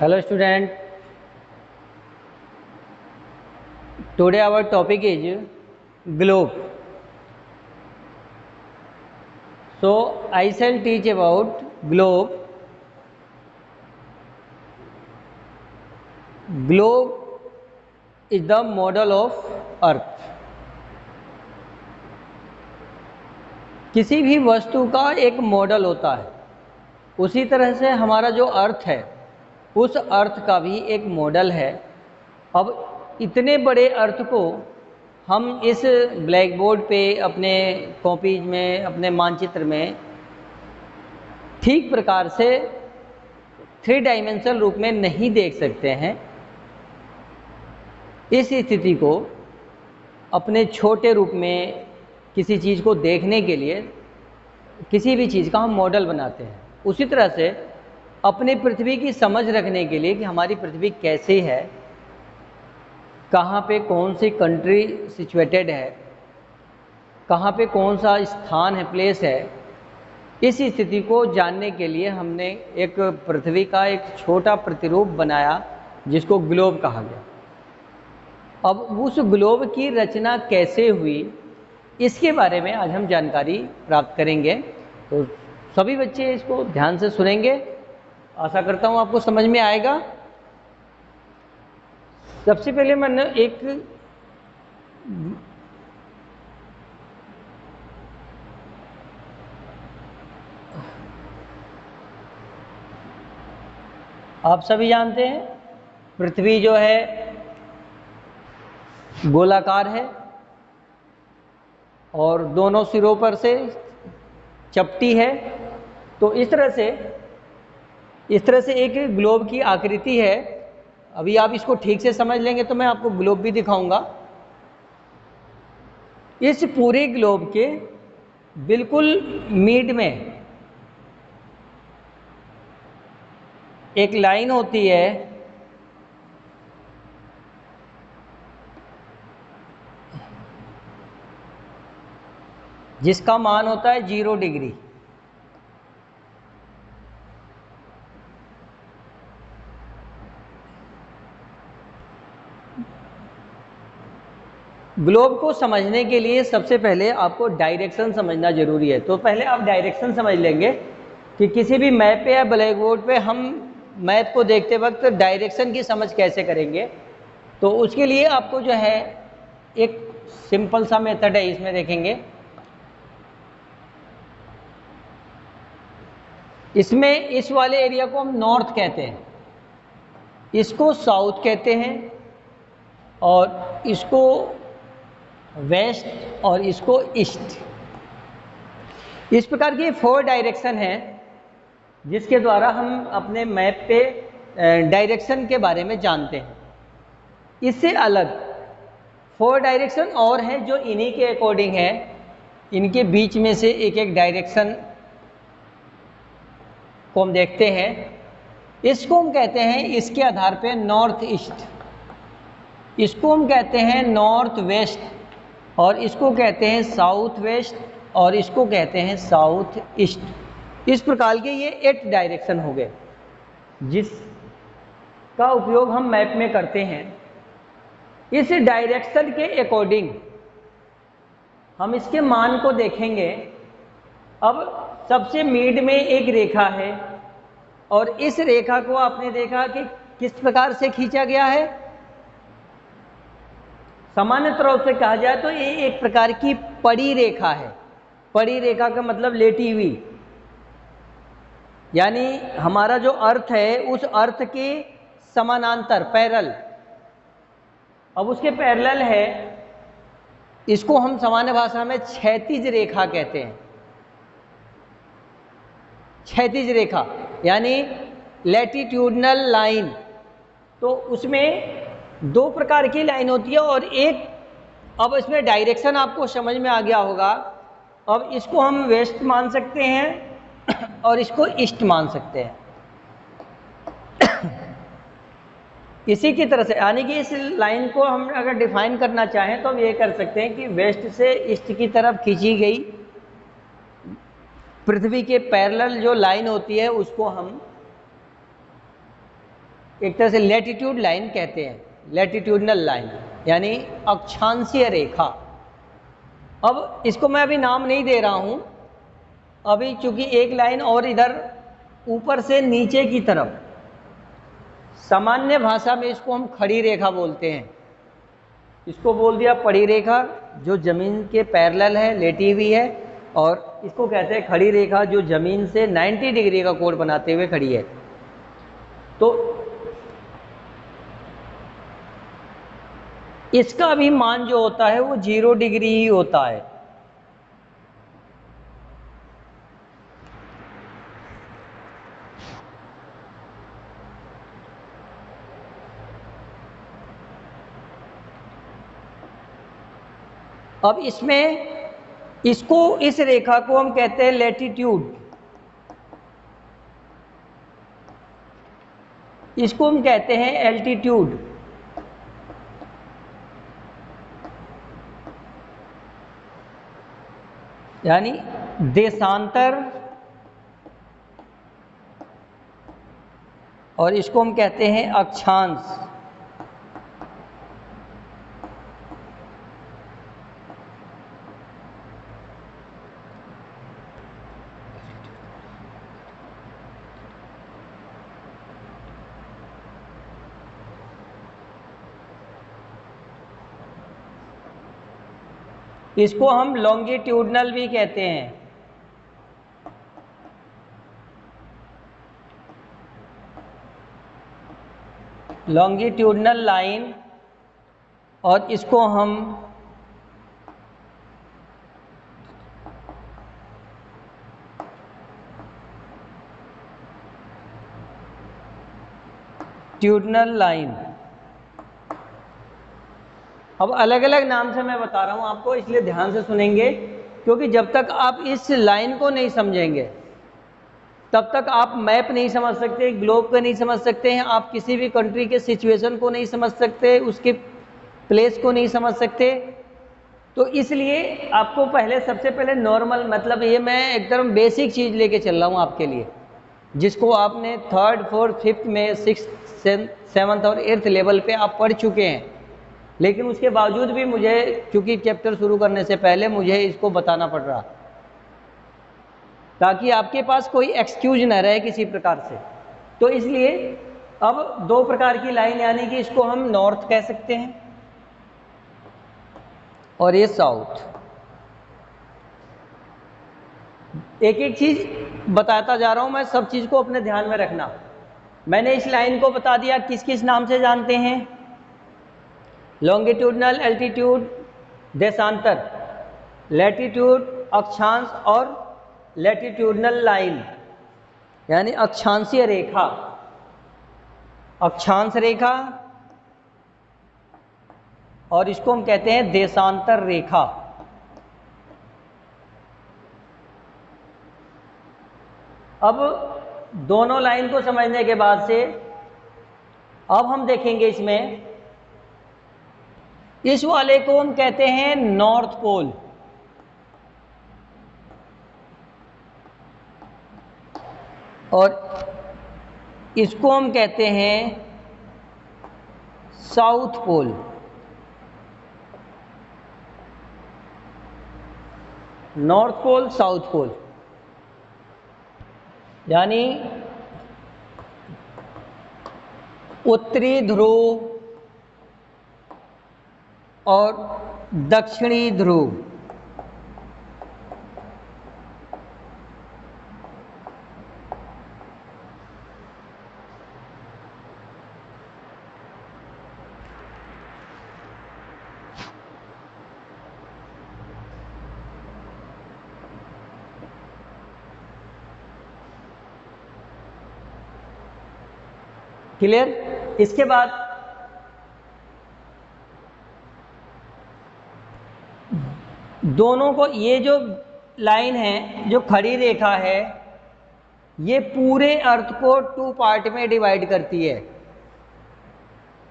Hello student, today our topic is globe. So I shall teach about globe. Globe is the model of earth. किसी भी वस्तु का एक model होता है, उसी तरह से हमारा जो अर्थ है उस अर्थ का भी एक मॉडल है। अब इतने बड़े अर्थ को हम इस ब्लैक बोर्ड पे अपने कॉपीज में अपने मानचित्र में ठीक प्रकार से 3 डायमेंशनल रूप में नहीं देख सकते हैं। इस स्थिति को अपने छोटे रूप में किसी चीज़ को देखने के लिए किसी भी चीज़ का हम मॉडल बनाते हैं। उसी तरह से अपनी पृथ्वी की समझ रखने के लिए कि हमारी पृथ्वी कैसी है, कहाँ पे कौन सी कंट्री सिचुएटेड है, कहाँ पे कौन सा स्थान है, प्लेस है, इस स्थिति को जानने के लिए हमने एक पृथ्वी का एक छोटा प्रतिरूप बनाया जिसको ग्लोब कहा गया। अब उस ग्लोब की रचना कैसे हुई इसके बारे में आज हम जानकारी प्राप्त करेंगे। तो सभी बच्चे इसको ध्यान से सुनेंगे, आशा करता हूँ आपको समझ में आएगा। सबसे पहले मैंने एक आप सभी जानते हैं पृथ्वी जो है गोलाकार है और दोनों सिरों पर से चपटी है। तो इस तरह से एक ग्लोब की आकृति है। अभी आप इसको ठीक से समझ लेंगे तो मैं आपको ग्लोब भी दिखाऊंगा। इस पूरे ग्लोब के बिल्कुल मिड में एक लाइन होती है जिसका मान होता है 0 डिग्री। ग्लोब को समझने के लिए सबसे पहले आपको डायरेक्शन समझना जरूरी है। तो पहले आप डायरेक्शन समझ लेंगे कि किसी भी मैप पे या ब्लैक बोर्ड पे हम मैप को देखते वक्त डायरेक्शन की समझ कैसे करेंगे। तो उसके लिए आपको जो है एक सिंपल सा मेथड है, इसमें देखेंगे। इसमें इस वाले एरिया को हम नॉर्थ कहते हैं, इसको साउथ कहते हैं, और इसको वेस्ट और इसको ईस्ट। इस प्रकार की 4 डायरेक्शन हैं जिसके द्वारा हम अपने मैप पे डायरेक्शन के बारे में जानते हैं। इससे अलग 4 डायरेक्शन और हैं जो इन्हीं के अकॉर्डिंग है। इनके बीच में से एक डायरेक्शन को हम देखते हैं। इसको हम कहते हैं इसके आधार पे नॉर्थ ईस्ट, इसको हम कहते हैं नॉर्थ वेस्ट, और इसको कहते हैं साउथ वेस्ट, और इसको कहते हैं साउथ ईस्ट। इस प्रकार के ये 8 डायरेक्शन हो गए जिसका उपयोग हम मैप में करते हैं। इस डायरेक्शन के अकॉर्डिंग हम इसके मान को देखेंगे। अब सबसे मिड में एक रेखा है और इस रेखा को आपने देखा कि किस प्रकार से खींचा गया है। सामान्य तौर से कहा जाए तो ये एक प्रकार की पड़ी रेखा है। पड़ी रेखा का मतलब लेटी हुई, यानी हमारा जो अर्थ है उस अर्थ के समानांतर, पैरेलल। अब उसके पैरेलल है, इसको हम सामान्य भाषा में क्षैतिज रेखा कहते हैं। क्षैतिज रेखा यानी लैटिट्यूडनल लाइन। तो उसमें 2 प्रकार की लाइन होती है और एक, अब इसमें डायरेक्शन आपको समझ में आ गया होगा। अब इसको हम वेस्ट मान सकते हैं और इसको ईस्ट मान सकते हैं। इसी की तरह से, यानी कि इस लाइन को हम अगर डिफाइन करना चाहें तो हम ये कर सकते हैं कि वेस्ट से ईस्ट की तरफ खींची गई पृथ्वी के पैरेलल जो लाइन होती है उसको हम एक तरह से लैटिट्यूड लाइन कहते हैं, लैटिट्यूडनल लाइन यानी अक्षांशीय रेखा। अब इसको मैं अभी नाम नहीं दे रहा हूं अभी, चूंकि एक लाइन और इधर ऊपर से नीचे की तरफ, सामान्य भाषा में इसको हम खड़ी रेखा बोलते हैं। इसको बोल दिया पड़ी रेखा, जो जमीन के पैरेलल है, लेटी हुई है, और इसको कहते हैं खड़ी रेखा, जो जमीन से 90 डिग्री का कोण बनाते हुए खड़ी है। तो इसका भी मान जो होता है वो 0 डिग्री ही होता है। अब इसमें इसको, इस रेखा को हम कहते हैं लैटिट्यूड, इसको हम कहते हैं एल्टीट्यूड। यानी देशांतर, और इसको हम कहते हैं अक्षांश। इसको हम लॉन्गिट्यूडनल भी कहते हैं। लॉन्गिट्यूडनल लाइन, और इसको हम ट्यूडनल लाइन। अब अलग अलग नाम से मैं बता रहा हूं आपको, इसलिए ध्यान से सुनेंगे, क्योंकि जब तक आप इस लाइन को नहीं समझेंगे तब तक आप मैप नहीं समझ सकते, ग्लोब को नहीं समझ सकते हैं, आप किसी भी कंट्री के सिचुएशन को नहीं समझ सकते, उसके प्लेस को नहीं समझ सकते। तो इसलिए आपको पहले, सबसे पहले नॉर्मल, मतलब ये मैं एकदम बेसिक चीज़ लेके चल रहा हूँ आपके लिए, जिसको आपने 3rd 4th 5th में 6th 7th और 8th लेवल पे आप पढ़ चुके हैं। लेकिन उसके बावजूद भी मुझे, क्योंकि चैप्टर शुरू करने से पहले मुझे इसको बताना पड़ रहा, ताकि आपके पास कोई एक्सक्यूज न रहे किसी प्रकार से। तो इसलिए अब 2 प्रकार की लाइन, यानी कि इसको हम नॉर्थ कह सकते हैं और ये साउथ। एक एक चीज बताता जा रहा हूं मैं, सब चीज को अपने ध्यान में रखना। मैंने इस लाइन को बता दिया किस किस नाम से जानते हैं, लॉन्गिट्यूडनल, एल्टीट्यूड देशांतर, लैटिट्यूड अक्षांश, और लैटिट्यूडनल लाइन यानी अक्षांशीय रेखा, अक्षांश रेखा, और इसको हम कहते हैं देशांतर रेखा। अब दोनों लाइन को समझने के बाद से अब हम देखेंगे इसमें, इस वाले को हम कहते हैं नॉर्थ पोल, और इसको हम कहते हैं south pole. North pole, south pole, यानी उत्तरी ध्रुव और दक्षिणी ध्रुव। क्लियर? इसके बाद दोनों को, ये जो लाइन है, जो खड़ी रेखा है, ये पूरे अर्थ को 2 पार्ट में डिवाइड करती है।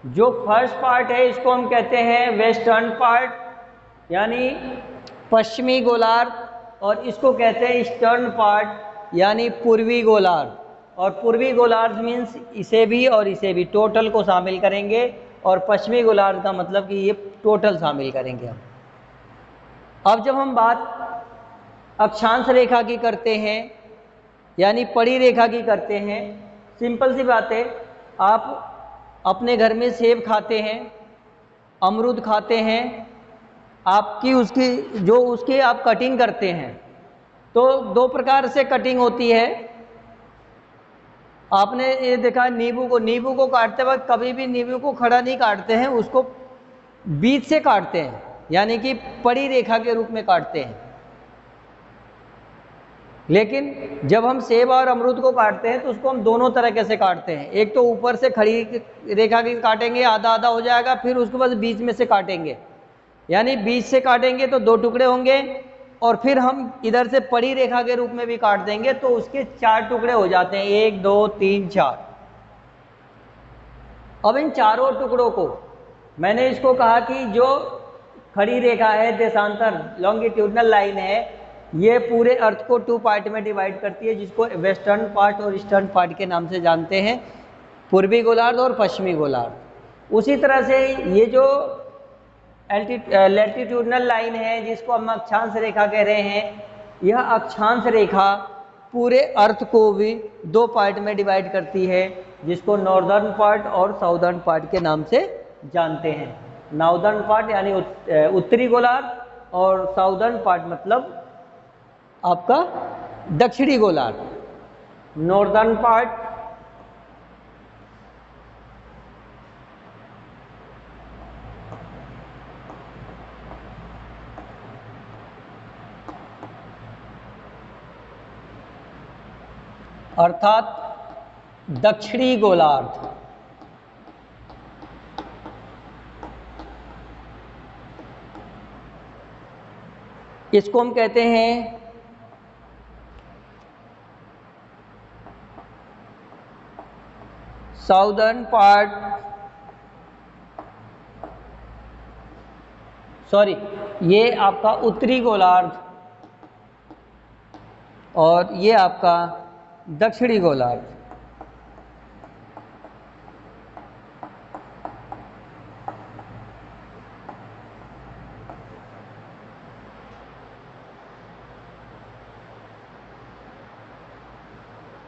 जो फर्स्ट पार्ट है इसको हम कहते हैं वेस्टर्न पार्ट यानी पश्चिमी गोलार्ध, और इसको कहते हैं ईस्टर्न पार्ट यानी पूर्वी गोलार्ध। और पूर्वी गोलार्ध मीन्स इसे भी और इसे भी टोटल को शामिल करेंगे, और पश्चिमी गोलार्ध का मतलब कि ये टोटल शामिल करेंगे हम। अब जब हम बात अक्षांश रेखा की करते हैं यानी पड़ी रेखा की करते हैं, सिंपल सी बात है, आप अपने घर में सेब खाते हैं, अमरूद खाते हैं, आपकी उसकी जो उसकी आप कटिंग करते हैं तो दो प्रकार से कटिंग होती है। आपने ये देखा नींबू को काटते वक्त कभी भी नींबू को खड़ा नहीं काटते हैं, उसको बीच से काटते हैं, यानी कि पड़ी रेखा के रूप में काटते हैं। लेकिन जब हम सेब और अमरूद को काटते हैं तो उसको हम दोनों तरीके से काटते हैं। एक तो ऊपर से खड़ी रेखा की काटेंगे, आधा आधा हो जाएगा, फिर उसके बाद बीच में से काटेंगे, यानी बीच से काटेंगे तो दो टुकड़े होंगे, और फिर हम इधर से पड़ी रेखा के रूप में भी काट देंगे तो उसके 4 टुकड़े हो जाते हैं, 1 2 3 4। अब इन चारों टुकड़ों को मैंने इसको कहा कि जो खड़ी रेखा है, देशांतर लॉन्गिट्यूडनल लाइन है, ये पूरे अर्थ को 2 पार्ट में डिवाइड करती है, जिसको वेस्टर्न पार्ट और ईस्टर्न पार्ट के नाम से जानते हैं, पूर्वी गोलार्ध और पश्चिमी गोलार्ध। उसी तरह से ये जो लैटिट्यूडनल लाइन है, जिसको हम अक्षांश रेखा कह रहे हैं, यह अक्षांश रेखा पूरे अर्थ को भी 2 पार्ट में डिवाइड करती है, जिसको नॉर्दर्न पार्ट और साउदर्न पार्ट के नाम से जानते हैं। नॉर्दर्न पार्ट यानी उत्तरी गोलार्ध, और साउदर्न पार्ट मतलब आपका दक्षिणी गोलार्ध। नॉर्दर्न पार्ट अर्थात दक्षिणी गोलार्ध, इसको हम कहते हैं साउदर्न पार्ट, सॉरी, ये आपका उत्तरी गोलार्ध और ये आपका दक्षिणी गोलार्ध।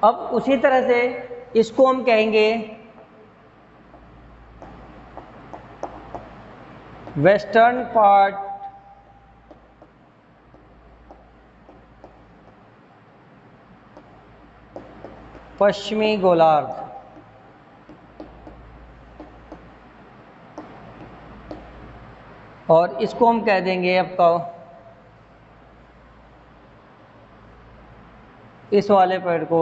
अब उसी तरह से इसको हम कहेंगे वेस्टर्न पार्ट पश्चिमी गोलार्ध। और इसको हम कह देंगे आपका, इस वाले पेड़ को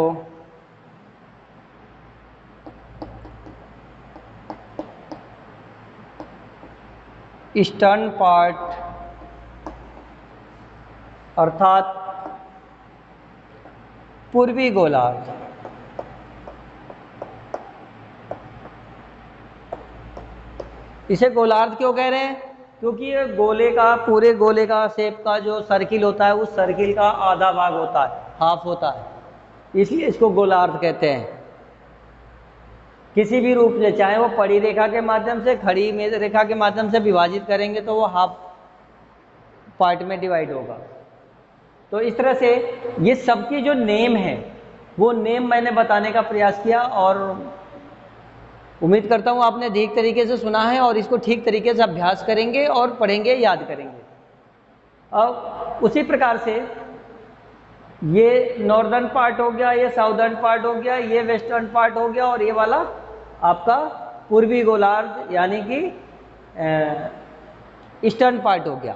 ईस्टर्न पार्ट, अर्थात पूर्वी गोलार्ध। इसे गोलार्ध क्यों कह रहे हैं? क्योंकि ये गोले का, पूरे गोले का शेप का जो सर्किल होता है, उस सर्किल का आधा भाग होता है, हाफ होता है, इसलिए इसको गोलार्ध कहते हैं। किसी भी रूप से, चाहे वो पड़ी रेखा के माध्यम से, खड़ी रेखा के माध्यम से विभाजित करेंगे तो वो हाफ पार्ट में डिवाइड होगा। तो इस तरह से ये सबकी जो नेम है वो नेम मैंने बताने का प्रयास किया, और उम्मीद करता हूँ आपने ठीक तरीके से सुना है और इसको ठीक तरीके से अभ्यास करेंगे और पढ़ेंगे, याद करेंगे। अब उसी प्रकार से ये नॉर्दर्न पार्ट हो गया, ये साउदर्न पार्ट हो गया, ये वेस्टर्न पार्ट हो गया, और ये वाला आपका पूर्वी गोलार्ध यानी कि ईस्टर्न पार्ट हो गया।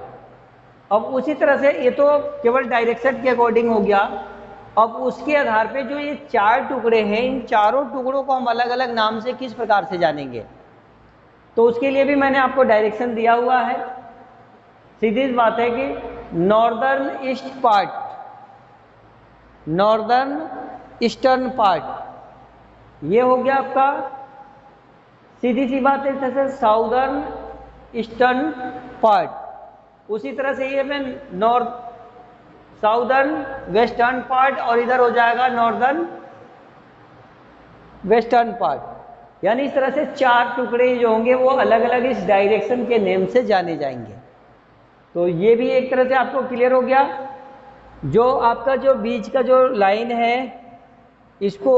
अब उसी तरह से ये तो केवल डायरेक्शन के अकॉर्डिंग हो गया। अब उसके आधार पे जो ये 4 टुकड़े हैं, इन चारों टुकड़ों को हम अलग अलग नाम से किस प्रकार से जानेंगे, तो उसके लिए भी मैंने आपको डायरेक्शन दिया हुआ है। सीधी बात है कि northern east part, northern eastern part, ये हो गया आपका, सीधी सी बात है, जैसे साउदर्न ईस्टर्न पार्ट। उसी तरह से ये मैं नॉर्थ, साउदर्न वेस्टर्न पार्ट, और इधर हो जाएगा नॉर्दर्न वेस्टर्न पार्ट। यानी इस तरह से 4 टुकड़े जो होंगे वो अलग अलग इस डायरेक्शन के नेम से जाने जाएंगे। तो ये भी एक तरह से आपको क्लियर हो गया। जो आपका जो बीच का जो लाइन है इसको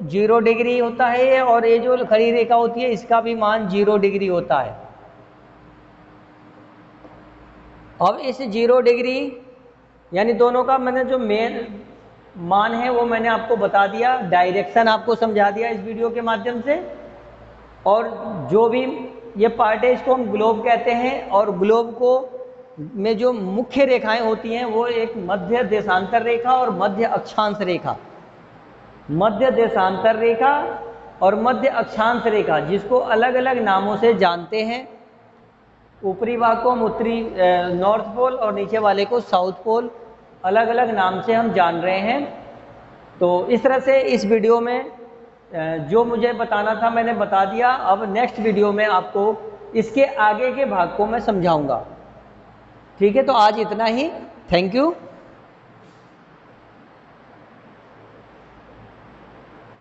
0 डिग्री होता है, और ये जो खड़ी रेखा होती है इसका भी मान 0 डिग्री होता है। अब इस 0 डिग्री यानी दोनों का मैंने जो मेन मान है वो मैंने आपको बता दिया, डायरेक्शन आपको समझा दिया इस वीडियो के माध्यम से। और जो भी ये पार्ट है इसको हम ग्लोब कहते हैं, और ग्लोब को में जो मुख्य रेखाएं होती हैं वो एक मध्य देशांतर रेखा और मध्य अक्षांश रेखा, मध्य देशांतर रेखा और मध्य अक्षांश रेखा, जिसको अलग अलग नामों से जानते हैं। ऊपरी भाग को हम उत्तरी नॉर्थ पोल और नीचे वाले को साउथ पोल, अलग अलग नाम से हम जान रहे हैं। तो इस तरह से इस वीडियो में जो मुझे बताना था मैंने बता दिया। अब नेक्स्ट वीडियो में आपको इसके आगे के भाग को मैं समझाऊंगा। ठीक है, तो आज इतना ही। Thank you.